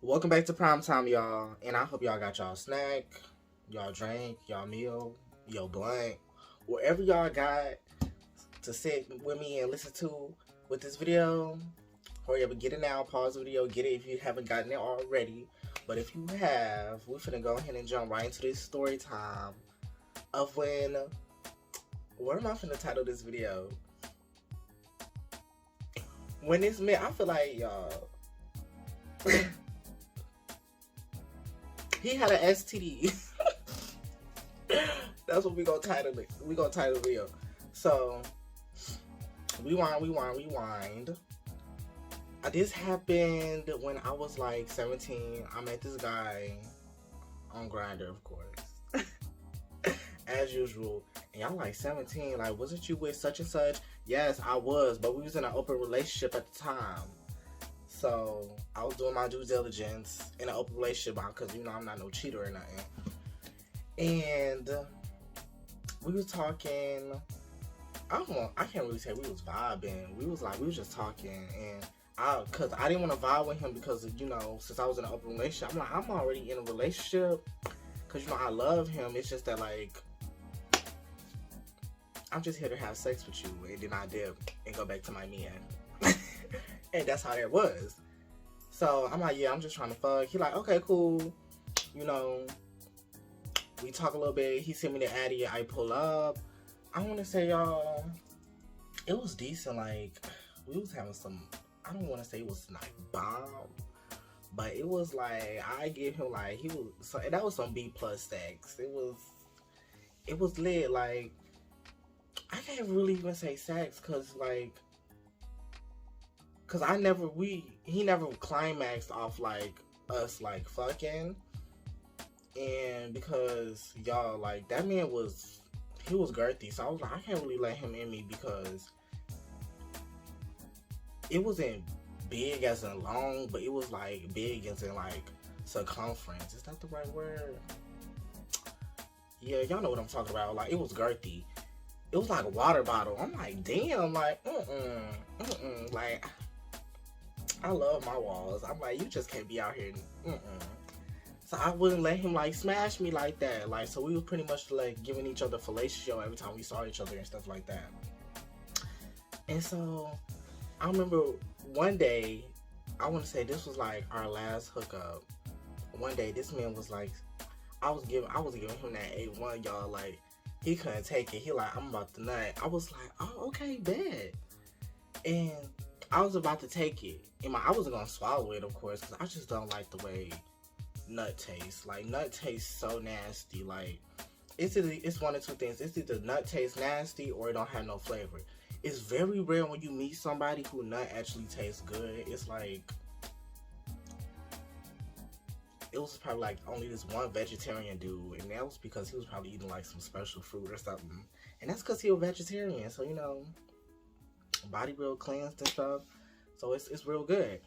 Welcome back to Prime Time, y'all. And I hope y'all got y'all snack, y'all drink, y'all meal, your blunt, wherever y'all got to sit with me and listen to with this video. Hurry up and get it now. Pause the video. Get it if you haven't gotten it already. But if you have, we're finna go ahead and jump right into this story time of when. What am I finna title this video? When this man, I feel like y'all. He had an STD. That's what we gonna title it. We gonna title the video. So, rewind. This happened when I was like 17. I met this guy on Grindr, of course, as usual. And y'all like 17. Like, wasn't you with such and such? Yes, I was, but we was in an open relationship at the time. So I was doing my due diligence in an open relationship because I'm not no cheater or nothing. And we was talking. I can't really say we was vibing. We was just talking, and cause I didn't want to vibe with him because since I was in an open relationship, I'm like, I'm already in a relationship because I love him. It's just that like I'm just here to have sex with you, and then I dip and go back to my man. And that's how that was. So I'm like, yeah, I'm just trying to fuck. He like, okay, cool. We talk a little bit. He sent me the Addy. I pull up. I want to say, y'all, it was decent. Like, we was having some, I don't want to say it was like bomb, but it was like, I give him like, that was some B+ sex. It was lit. Like, I can't really even say sex because he never climaxed off like us like fucking, and because y'all like that man he was girthy, so I was like, I can't really let him in me because it wasn't big as in long, but it was like big as in like circumference. Is that the right word? Yeah, y'all know what I'm talking about. Like, it was girthy. It was like a water bottle. I'm like, damn, like, like, I love my walls. I'm like, you just can't be out here. So I wouldn't let him like smash me like that. Like, so we were pretty much like giving each other fellatio every time we saw each other and stuff like that. And so I remember one day, I want to say this was like our last hookup. One day, this man was like, I was giving him that A1, y'all. Like, he couldn't take it. He like, I'm about to nut. I was like, oh, okay, bet. And I was about to take it. And I wasn't going to swallow it, of course, because I just don't like the way nut tastes. Like, nut tastes so nasty. Like, it's one of two things. It's either nut tastes nasty or it don't have no flavor. It's very rare when you meet somebody who nut actually tastes good. It's like, it was probably like only this one vegetarian dude, and that was because he was probably eating like some special fruit or something. And that's because he was vegetarian, so body real cleansed and stuff, so it's real good.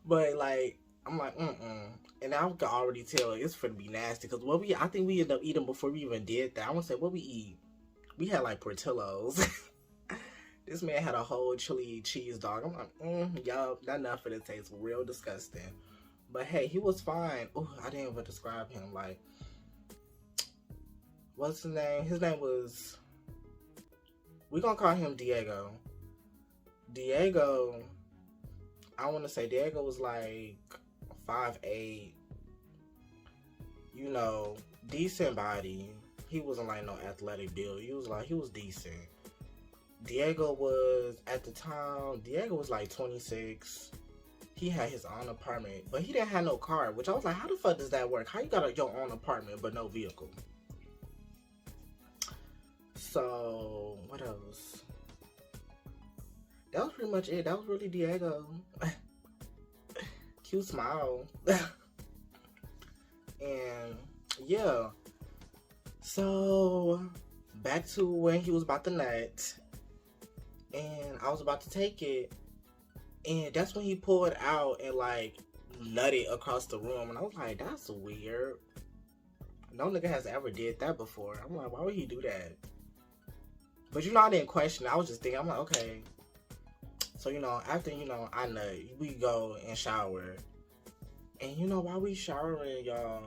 But like, I'm like, and I could already tell it's finna be nasty because I think we ended up eating before we even did that. I want to say what we eat. We had like Portillo's. This man had a whole chili cheese dog. I'm like, y'all, that enough for the taste real disgusting. But hey, he was fine. Oh, I didn't even describe him. Like, what's his name? His name was, we're gonna call him Diego. Diego, I want to say Diego was like 5'8", decent body. He wasn't like no athletic build. He was decent. Diego was, at the time, like 26. He had his own apartment, but he didn't have no car, which I was like, how the fuck does that work? How you got your own apartment but no vehicle? So, what else? That was pretty much it. That was really Diego. Cute smile. And, yeah. So, back to when he was about to nut. And I was about to take it. And that's when he pulled out and like nutted across the room. And I was like, that's weird. No nigga has ever did that before. I'm like, why would he do that? But I didn't question it. I was just thinking, I'm like, okay. So, after, I nut, we go and shower. And you know, while we showering, y'all,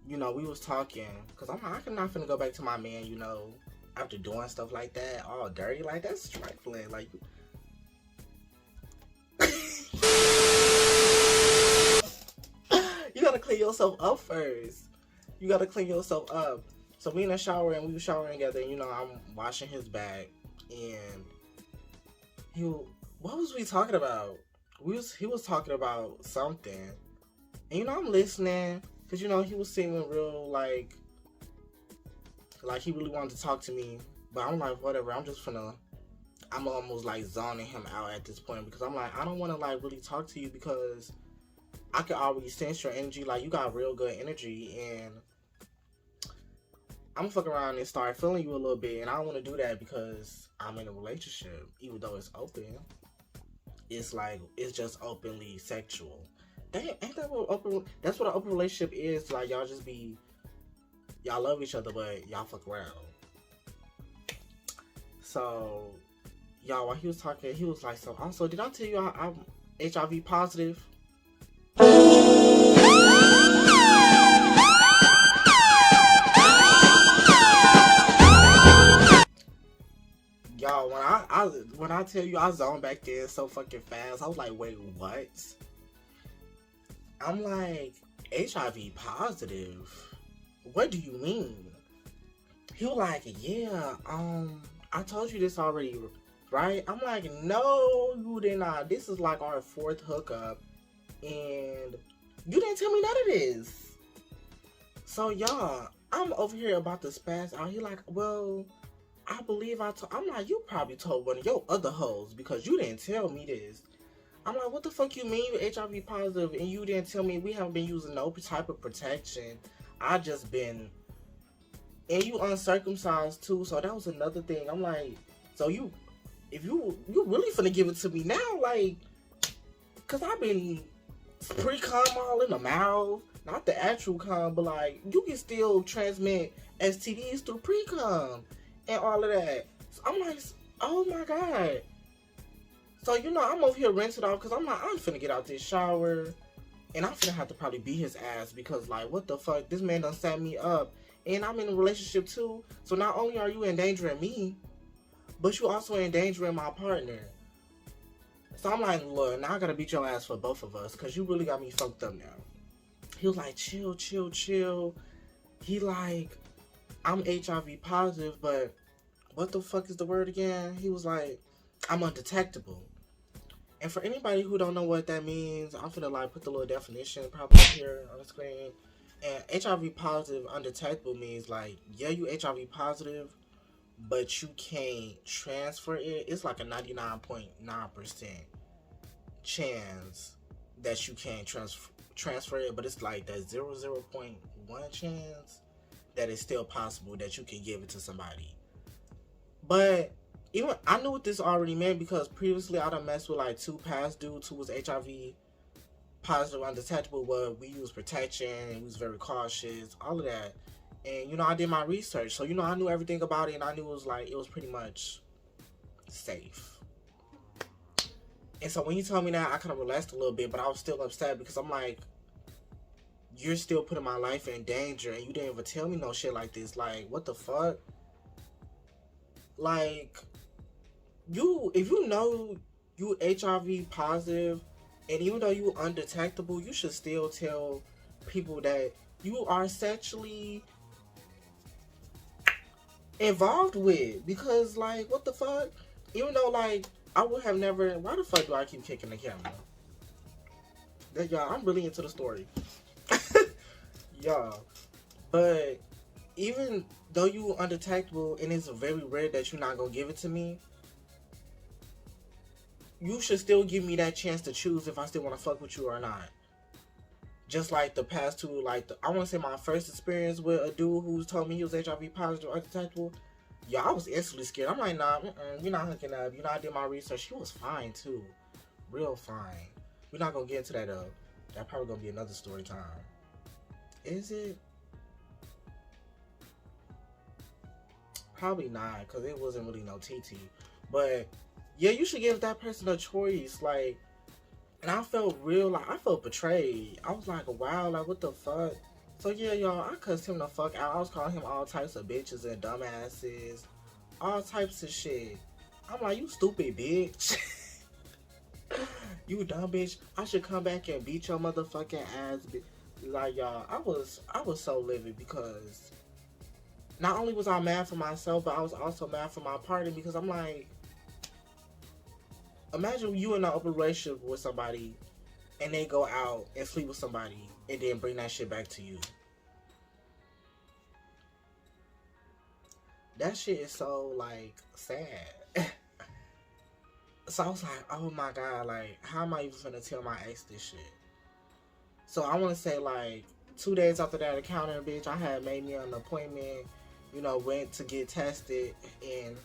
you know, we was talking, cause I'm like, I'm not finna go back to my man, you know, after doing stuff like that, all dirty, like that's trifling, like. You gotta clean yourself up first. You gotta clean yourself up. So we in the shower and we were showering together. And, you know, I'm washing his back, and what was we talking about? He was talking about something, and you know I'm listening because you know he was seeming real like he really wanted to talk to me, but I'm like whatever. I'm almost like zoning him out at this point because I'm like I don't want to like really talk to you because I can already sense your energy. Like you got real good energy, and I'm gonna fuck around and start feeling you a little bit, and I don't want to do that because I'm in a relationship. Even though it's open, it's like it's just openly sexual. Damn, ain't that what open? That's what an open relationship is. Like y'all love each other, but y'all fuck around. So, y'all, while he was talking, he was like, "So also, did I tell you I'm HIV positive?" Y'all, when I tell you I zoned back there so fucking fast, I was like, wait, what? I'm like, HIV positive? What do you mean? He was like, yeah, I told you this already, right? I'm like, no, you did not. This is like our fourth hookup, and you didn't tell me none of this. So y'all, I'm over here about to spaz out. He like, well, I believe I'm like, you probably told one of your other hoes because you didn't tell me this. I'm like, what the fuck you mean you HIV positive and you didn't tell me? We haven't been using no type of protection. I just been, and you uncircumcised too, so that was another thing. I'm like, so if you really finna give it to me now, like, cause I've been pre-cum all in the mouth, not the actual cum, but like, you can still transmit STDs through pre-cum and all of that. So I'm like, oh my god. So, you know, I'm over here rinsing off because I'm like, I'm finna get out this shower and I'm finna have to probably beat his ass because, like, what the fuck? This man done set me up and I'm in a relationship too. So not only are you endangering me, but you also endangering my partner. So I'm like, look, now I gotta beat your ass for both of us because you really got me fucked up now. He was like, chill, chill, chill. He like, I'm HIV positive, but what the fuck is the word again? He was like, I'm undetectable. And for anybody who don't know what that means, I'm gonna like put the little definition probably up here on the screen. And HIV positive undetectable means like, yeah, you HIV positive, but you can't transfer it. It's like a 99.9% chance that you can't transfer it, but it's like that 0.1 chance that it's still possible that you can give it to somebody. But even I knew what this already meant because previously I done messed with like 2 past dudes who was HIV positive undetectable, but we used protection and we was very cautious, all of that. And you know, I did my research, so you know, I knew everything about it, and I knew it was pretty much safe. And so when you told me that, I kind of relaxed a little bit, but I was still upset because I'm like, you're still putting my life in danger, and you didn't even tell me no shit like this. Like, what the fuck? Like, if you know you HIV positive, and even though you undetectable, you should still tell people that you are sexually involved with, because like, what the fuck? Even though like I would have never. Why the fuck do I keep kicking the camera? That y'all, I'm really into the story, y'all. But even though you undetectable, and it's very rare that you're not gonna give it to me, you should still give me that chance to choose if I still want to fuck with you or not. Just like the past two, like I want to say my first experience with a dude who told me he was HIV positive, undetectable. Yeah, I was instantly scared. I'm like, nah, we're not hooking up. You know, I did my research. He was fine too, real fine. We're not gonna get into that. That probably gonna be another story time. Is it? Probably not, cause it wasn't really no TT. But yeah, you should give that person a choice. Like, And I felt real, like, I felt betrayed. I was like, wow, like, what the fuck? So, yeah, y'all, I cussed him the fuck out. I was calling him all types of bitches and dumbasses. All types of shit. I'm like, you stupid bitch. You dumb bitch. I should come back and beat your motherfucking ass, bitch. Like, y'all, I was so livid because not only was I mad for myself, but I was also mad for my partner because I'm like, imagine you in an open relationship with somebody and they go out and sleep with somebody and then bring that shit back to you. That shit is so, like, sad. So I was like, oh my god, like, how am I even gonna tell my ex this shit? So I want to say, like, 2 days after that encounter, bitch, I had made me an appointment, went to get tested and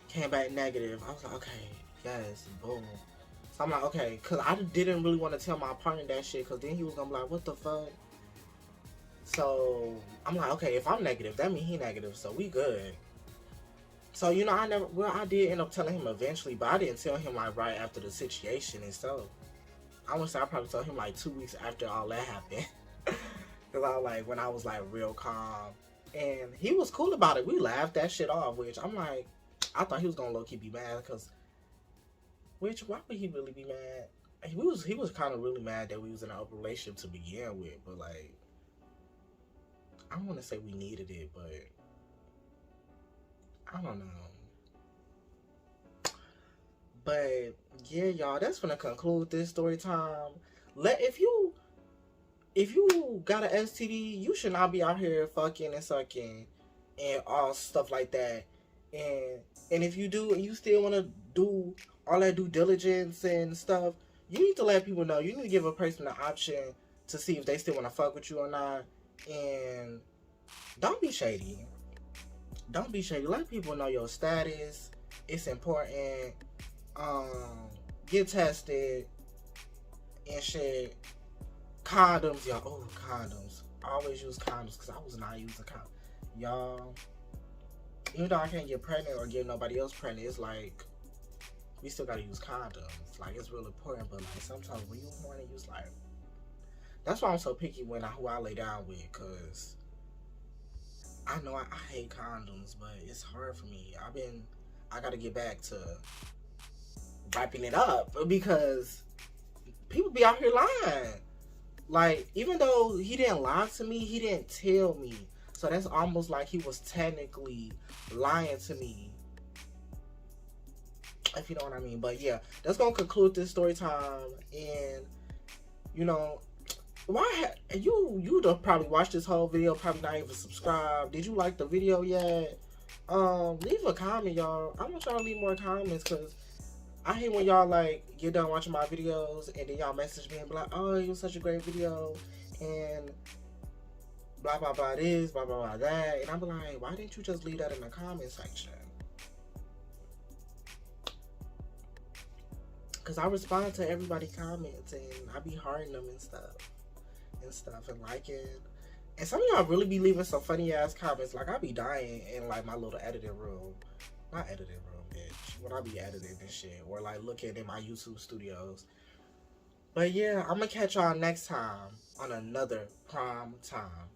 came back negative. I was like, okay, yes, boom. So I'm like, okay, because I didn't really want to tell my partner that shit because then he was going to be like, what the fuck? So I'm like, okay, if I'm negative, that means he negative, so we good. So, I did end up telling him eventually, but I didn't tell him, like, right after the situation and stuff. I would say I probably told him, like, 2 weeks after all that happened. Because I, like, when I was, like, real calm. And he was cool about it. We laughed that shit off, which I'm like, I thought he was going to low-key be mad because, which, why would he really be mad? He was kind of really mad that we was in an open relationship to begin with, but, like, I don't want to say we needed it, but I don't know. But yeah, y'all, that's gonna conclude this story time. If you got an STD, you should not be out here fucking and sucking and all stuff like that. And if you do and you still wanna do all that due diligence and stuff, you need to let people know. You need to give a person the option to see if they still wanna fuck with you or not. And don't be shady. Don't be shady. Let people know your status. It's important. Get tested and shit. Condoms, y'all. Oh, condoms. I always use condoms because I was not using condoms. Y'all, even though I can't get pregnant or get nobody else pregnant, it's like, we still gotta use condoms. Like, it's real important, but, like, sometimes when you want to use, like, that's why I'm so picky who I lay down with, because I know I hate condoms, but it's hard for me. I gotta get back to wrapping it up because people be out here lying. Like, even though he didn't lie to me, he didn't tell me. So that's almost like he was technically lying to me, if you know what I mean. But yeah, that's gonna conclude this story time. And you'd have probably watched this whole video, probably not even subscribed. Did you like the video yet? Leave a comment, y'all. I want y'all to leave more comments because I hate when y'all, like, get done watching my videos and then y'all message me and be like, oh, it was such a great video and blah blah blah this, blah blah blah that, and I'm like, why didn't you just leave that in the comment section? Because I respond to everybody comments and I be hearting them and stuff and liking. And some of y'all really be leaving some funny ass comments. Like, I be dying in, like, my little editing room. Not editing room, bitch. When I be editing and shit. Or, like, looking in my YouTube studios. But yeah, I'm gonna catch y'all next time on another Prime Time.